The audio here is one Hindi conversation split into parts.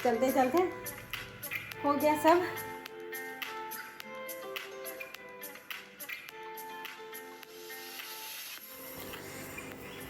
चलते चलते हो गया सब।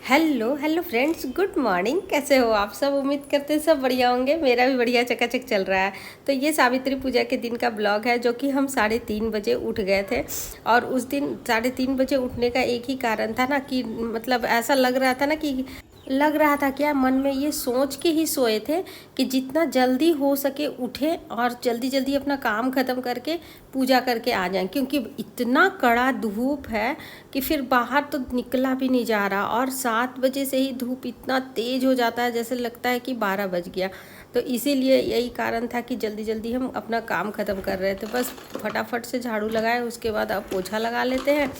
Hello hello friends, good morning. कैसे हो आप सब? उम्मीद करते हैं सब बढ़िया होंगे। मेरा भी बढ़िया चकाचक चल रहा है। तो ये सावित्री पूजा के दिन का ब्लॉग है, जो कि हम 3:30 बजे उठ गए थे। और उस दिन 3:30 बजे उठने का एक ही कारण था ना, कि मतलब ऐसा लग रहा था क्या, मन में ये सोच के ही सोए थे कि जितना जल्दी हो सके उठे और जल्दी जल्दी अपना काम ख़त्म करके पूजा करके आ जाएं, क्योंकि इतना कड़ा धूप है कि फिर बाहर तो निकला भी नहीं जा रहा। और 7 बजे से ही धूप इतना तेज़ हो जाता है, जैसे लगता है कि 12 बज गया। तो इसीलिए यही कारण था कि जल्दी जल्दी हम अपना काम ख़त्म कर रहे थे। बस फटाफट से झाड़ू लगाए, उसके बाद अब पोछा लगा लेते हैं।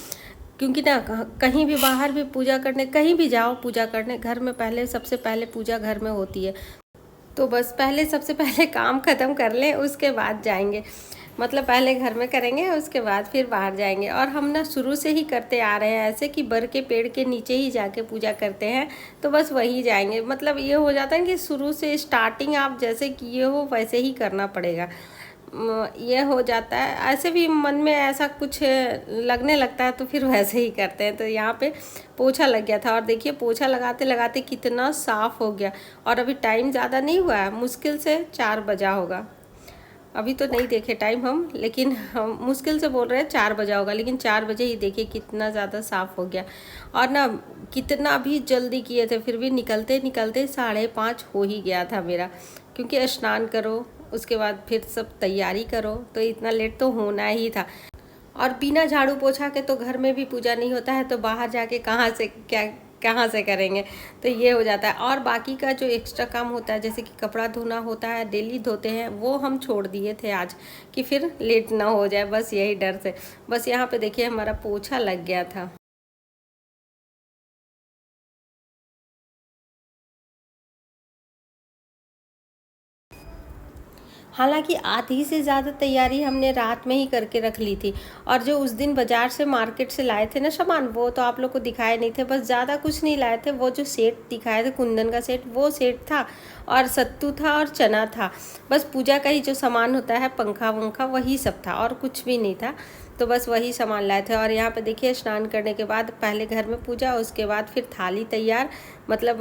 क्योंकि ना कहीं भी बाहर भी पूजा करने, कहीं भी जाओ पूजा करने, घर में पहले सबसे पहले पूजा घर में होती है। तो बस पहले सबसे पहले काम ख़त्म कर लें, उसके बाद जाएंगे। मतलब पहले घर में करेंगे, उसके बाद फिर बाहर जाएंगे। और हम ना शुरू से ही करते आ रहे हैं ऐसे, कि बर के पेड़ के नीचे ही जाके पूजा करते हैं। तो बस वही जाएंगे। मतलब ये हो जाता है कि शुरू से स्टार्टिंग आप जैसे किए हो वैसे ही करना पड़ेगा। ये हो जाता है। ऐसे भी मन में ऐसा कुछ लगने लगता है तो फिर वैसे ही करते हैं। तो यहाँ पे पोछा लग गया था, और देखिए पोछा लगाते लगाते कितना साफ़ हो गया। और अभी टाइम ज़्यादा नहीं हुआ है, मुश्किल से 4 बजा होगा। अभी तो नहीं देखे टाइम हम, लेकिन हम मुश्किल से बोल रहे हैं 4 बजा होगा, लेकिन 4 बजे ही देखिए कितना ज़्यादा साफ़ हो गया। और ना कितना भी जल्दी किए थे, फिर भी निकलते निकलते 5:30 हो ही गया था मेरा। क्योंकि स्नान करो, उसके बाद फिर सब तैयारी करो, तो इतना लेट तो होना ही था। और बिना झाड़ू पोछा के तो घर में भी पूजा नहीं होता है, तो बाहर जाके कहाँ से करेंगे। तो ये हो जाता है। और बाकी का जो एक्स्ट्रा काम होता है, जैसे कि कपड़ा धोना होता है, डेली धोते हैं, वो हम छोड़ दिए थे आज, कि फिर लेट ना हो जाए, बस यही डर से। बस यहाँ पे देखिए हमारा पोछा लग गया था। हालांकि आधी से ज़्यादा तैयारी हमने रात में ही करके रख ली थी। और जो उस दिन बाज़ार से मार्केट से लाए थे ना सामान, वो तो आप लोग को दिखाए नहीं थे। बस ज़्यादा कुछ नहीं लाए थे, वो जो सेट दिखाए थे कुंदन का सेट, वो सेट था। और सत्तू था और चना था। बस पूजा का ही जो सामान होता है, पंखा वंखा, वही सब था, और कुछ भी नहीं था। तो बस वही सामान लाए थे। और यहाँ पे देखिए स्नान करने के बाद पहले घर में पूजा, उसके बाद फिर थाली तैयार, मतलब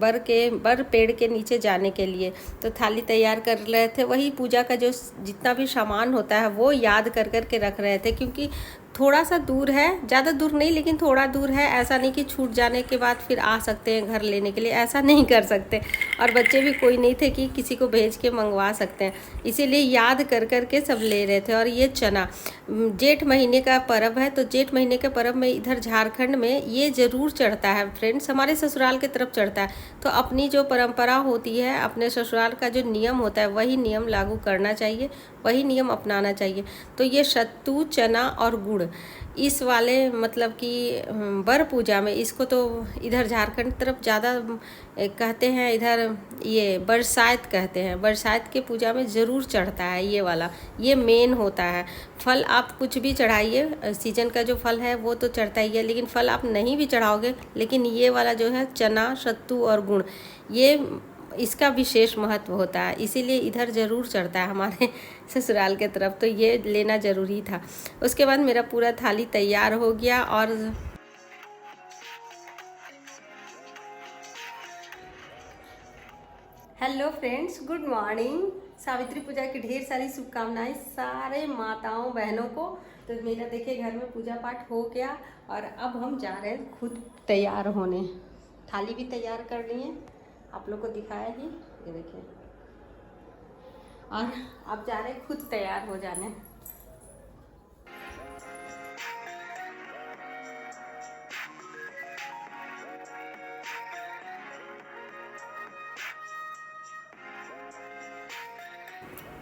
बर पेड़ के नीचे जाने के लिए। तो थाली तैयार कर रहे थे, वही पूजा का जो जितना भी सामान होता है वो याद कर कर के रख रहे थे। क्योंकि थोड़ा सा दूर है, ज़्यादा दूर नहीं लेकिन थोड़ा दूर है। ऐसा नहीं कि छूट जाने के बाद फिर आ सकते हैं घर लेने के लिए, ऐसा नहीं कर सकते। और बच्चे भी कोई नहीं थे कि किसी को भेज के मंगवा सकते हैं, इसीलिए याद कर कर के सब ले रहे थे। और ये चना जेठ महीने का पर्व है, तो जेठ महीने के पर्व में इधर झारखंड में ये ज़रूर चढ़ता है फ्रेंड्स, हमारे ससुराल की तरफ चढ़ता है। तो अपनी जो परंपरा होती है, अपने ससुराल का जो नियम होता है, वही नियम लागू करना चाहिए, वही नियम अपनाना चाहिए। तो ये सत्तू, चना और गुड़, इस वाले मतलब कि बर पूजा में इसको तो इधर झारखंड तरफ ज़्यादा कहते हैं। इधर ये बरसात कहते हैं, बरसात के पूजा में ज़रूर चढ़ता है ये वाला, ये मेन होता है। फल आप कुछ भी चढ़ाइए, सीजन का जो फल है वो तो चढ़ता ही है, लेकिन फल आप नहीं भी चढ़ाओगे, लेकिन ये वाला जो है चना, सत्तू और गुड़, ये इसका विशेष महत्व होता है, इसीलिए इधर ज़रूर चढ़ता है हमारे ससुराल के तरफ। तो ये लेना ज़रूरी था। उसके बाद मेरा पूरा थाली तैयार हो गया। और hello friends, good morning. Savitri Puja की ढेर सारी शुभकामनाएं सारे माताओं बहनों को। तो मेरा देखिए घर में पूजा पाठ हो गया, और अब हम जा रहे हैं खुद तैयार होने। थाली भी तैयार कर ली है, आप लोग को दिखाया ही, ये देखिए। और अब जा रहे हैं खुद तैयार हो जाने।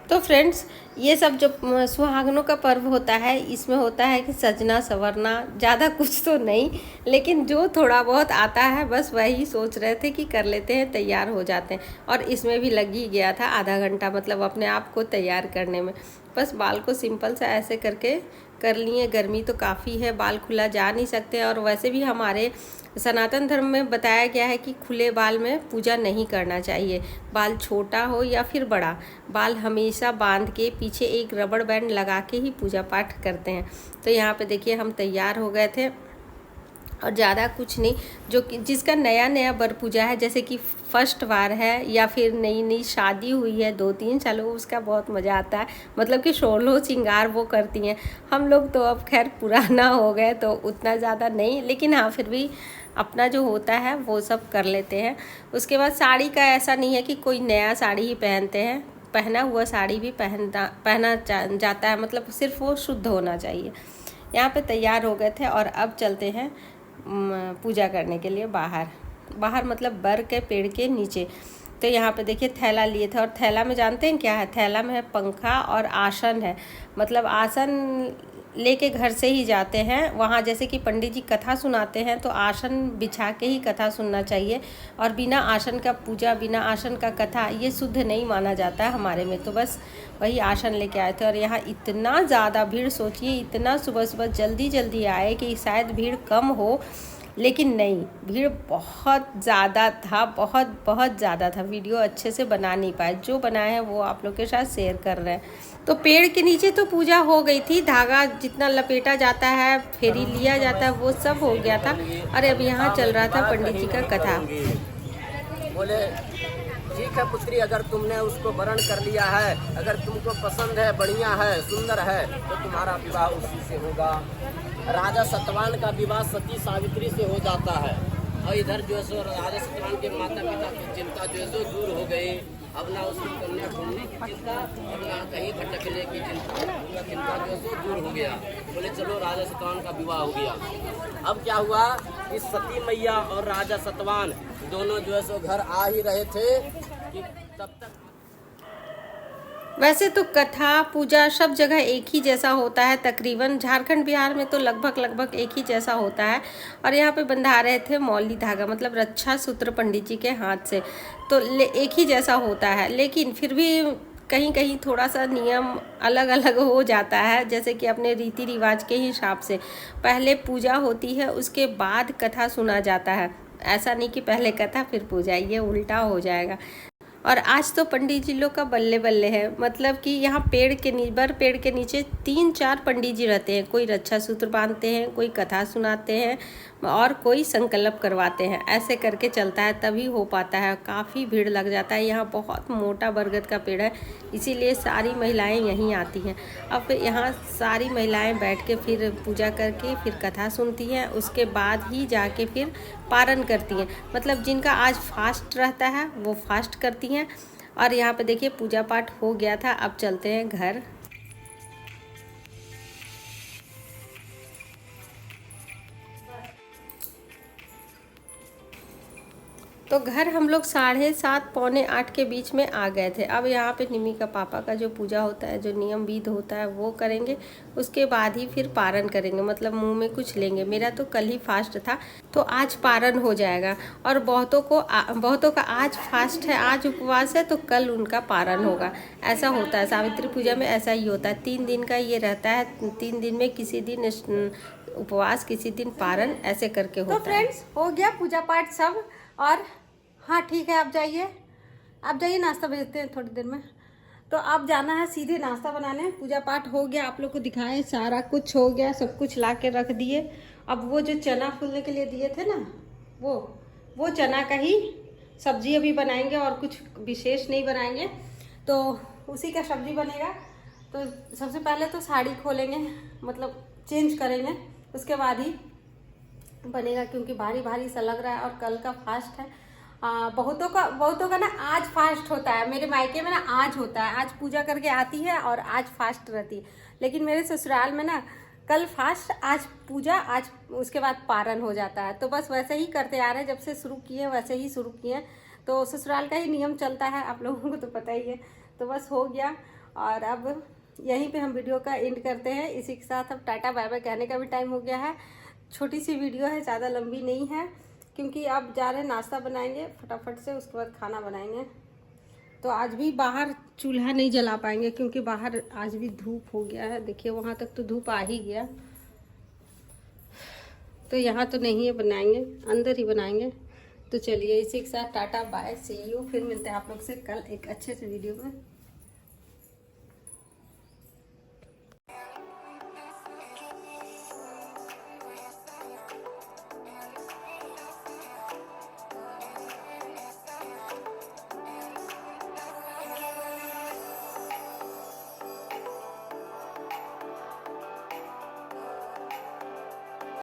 तो फ्रेंड्स, ये सब जो सुहागनों का पर्व होता है, इसमें होता है कि सजना संवरना, ज़्यादा कुछ तो नहीं, लेकिन जो थोड़ा बहुत आता है बस वही सोच रहे थे कि कर लेते हैं, तैयार हो जाते हैं। और इसमें भी लग ही गया था आधा घंटा, मतलब अपने आप को तैयार करने में। बस बाल को सिंपल सा ऐसे करके कर लिए। गर्मी तो काफ़ी है, बाल खुला जा नहीं सकते, और वैसे भी हमारे सनातन धर्म में बताया गया है कि खुले बाल में पूजा नहीं करना चाहिए। बाल छोटा हो या फिर बड़ा, बाल हमेशा बांध के पीछे एक रबड़ बैंड लगा के ही पूजा पाठ करते हैं। तो यहाँ पे देखिए हम तैयार हो गए थे, और ज़्यादा कुछ नहीं, जो कि जिसका नया नया वर पूजा है, जैसे कि फर्स्ट बार है या फिर नई नई शादी हुई है 2-3 सालों, उसका बहुत मज़ा आता है। मतलब कि 16 श्रृंगार वो करती हैं। हम लोग तो अब खैर पुराना हो गए तो उतना ज़्यादा नहीं, लेकिन हाँ फिर भी अपना जो होता है वो सब कर लेते हैं। उसके बाद साड़ी का ऐसा नहीं है कि कोई नया साड़ी ही पहनते हैं, पहना हुआ साड़ी भी पहना जाता है, मतलब सिर्फ वो शुद्ध होना चाहिए। यहाँ पे तैयार हो गए थे और अब चलते हैं पूजा करने के लिए बाहर मतलब बर के पेड़ के नीचे। तो यहाँ पे देखिए थैला लिए थे, और थैला में जानते हैं क्या है? थैला में है पंखा और आसन है। मतलब आसन लेके घर से ही जाते हैं वहाँ, जैसे कि पंडित जी कथा सुनाते हैं तो आसन बिछा के ही कथा सुनना चाहिए, और बिना आसन का पूजा, बिना आसन का कथा ये शुद्ध नहीं माना जाता है हमारे में। तो बस वही आसन लेके आए थे, और यहाँ इतना ज़्यादा भीड़, सोचिए इतना सुबह सुबह जल्दी जल्दी आए कि शायद भीड़ कम हो, लेकिन नहीं, भीड़ बहुत ज़्यादा था, बहुत बहुत ज़्यादा था। वीडियो अच्छे से बना नहीं पाए, जो बनाए हैं वो आप लोग के साथ शेयर कर रहे हैं। तो पेड़ के नीचे तो पूजा हो गई थी, धागा जितना लपेटा जाता है, फेरी लिया जाता है, वो सब हो गया था। और अब यहाँ चल रहा था पंडित जी का कथा। बोले ठीक है पुत्री, अगर तुमने उसको वरण कर लिया है, अगर तुमको पसंद है, बढ़िया है, सुंदर है, तो तुम्हारा विवाह उसी से होगा। राजा सतवान का विवाह सती सावित्री से हो जाता है, और इधर जो है सो राजा सतवान के माता पिता की चिंता जो है सो दूर हो गई। अब ना उसकी कन्या ढूंढने की चिंता और ना कहीं भटकने की चिंता जो है सो दूर हो गया। बोले चलो राजा सतवान का विवाह हो गया। अब क्या हुआ कि सती मैया और राजा सतवान दोनों जो है सो घर आ ही रहे थे कि तब तक। वैसे तो कथा पूजा सब जगह एक ही जैसा होता है, तकरीबन झारखंड बिहार में तो लगभग एक ही जैसा होता है। और यहाँ पे बंधा रहे थे मौली धागा, मतलब रक्षा सूत्र पंडित जी के हाथ से, तो एक ही जैसा होता है। लेकिन फिर भी कहीं कहीं थोड़ा सा नियम अलग अलग हो जाता है, जैसे कि अपने रीति रिवाज के हिसाब से पहले पूजा होती है, उसके बाद कथा सुना जाता है। ऐसा नहीं कि पहले कथा फिर पूजा, ये उल्टा हो जाएगा। और आज तो पंडित जी लोग का बल्ले बल्ले है, मतलब कि यहाँ पेड़ के नीचे 3-4 पंडित जी रहते हैं। कोई रक्षा सूत्र बांधते हैं, कोई कथा सुनाते हैं, और कोई संकल्प करवाते हैं। ऐसे करके चलता है, तभी हो पाता है। काफ़ी भीड़ लग जाता है। यहाँ बहुत मोटा बरगद का पेड़ है, इसीलिए सारी महिलाएं यहीं आती हैं। अब यहाँ सारी महिलाएं बैठ के फिर पूजा करके फिर कथा सुनती हैं, उसके बाद ही जाके फिर पारण करती हैं। मतलब जिनका आज फास्ट रहता है वो फास्ट करती हैं। और यहाँ पे देखिए पूजा पाठ हो गया था, अब चलते हैं घर। तो घर हम लोग 7:30 पौने 8 के बीच में आ गए थे। अब यहाँ पे निमी का पापा का जो पूजा होता है, जो नियम विध होता है वो करेंगे, उसके बाद ही फिर पारण करेंगे, मतलब मुंह में कुछ लेंगे। मेरा तो कल ही फास्ट था, तो आज पारण हो जाएगा। और बहुतों का आज फास्ट है, आज उपवास है, तो कल उनका पारण होगा। ऐसा होता है सावित्री पूजा में, ऐसा ही होता है। 3 दिन का ये रहता है, 3 दिन में किसी दिन उपवास, किसी दिन पारण, ऐसे करके होता है। तो फ्रेंड्स हो गया पूजा पाठ सब, और हाँ ठीक है, आप जाइए नाश्ता भेजते हैं थोड़ी देर में। तो आप जाना है सीधे नाश्ता बनाने। पूजा पाठ हो गया, आप लोग को दिखाएं, सारा कुछ हो गया, सब कुछ ला के रख दिए। अब वो जो चना फूलने के लिए दिए थे ना, वो चना का ही सब्जी अभी बनाएंगे, और कुछ विशेष नहीं बनाएंगे, तो उसी का सब्जी बनेगा। तो सबसे पहले तो साड़ी खोलेंगे, मतलब चेंज करेंगे, उसके बाद ही बनेगा, क्योंकि भारी भारी सा लग रहा है। और कल का फास्ट है। बहुतों का ना आज फास्ट होता है। मेरे मायके में ना आज होता है, आज पूजा करके आती है और आज फास्ट रहती है। लेकिन मेरे ससुराल में ना कल फास्ट, आज पूजा, आज उसके बाद पारण हो जाता है। तो बस वैसे ही करते आ रहे हैं, जब से शुरू किए वैसे ही शुरू किए। तो ससुराल का ही नियम चलता है, आप लोगों को तो पता ही है। तो बस हो गया, और अब यहीं पे हम वीडियो का एंड करते हैं। इसी के साथ अब टाटा बाय बाय कहने का भी टाइम हो गया है। छोटी सी वीडियो है, ज़्यादा लंबी नहीं है, क्योंकि अब जा रहे हैं नाश्ता बनाएंगे फटाफट से, उसके बाद खाना बनाएंगे। तो आज भी बाहर चूल्हा नहीं जला पाएंगे क्योंकि बाहर आज भी धूप हो गया है। देखिए वहाँ तक तो धूप आ ही गया, तो यहाँ तो नहीं है, बनाएंगे अंदर ही बनाएंगे। तो चलिए इसी के साथ टाटा बाय, सी यू। फिर मिलते हैं आप लोग से कल एक अच्छे से वीडियो में।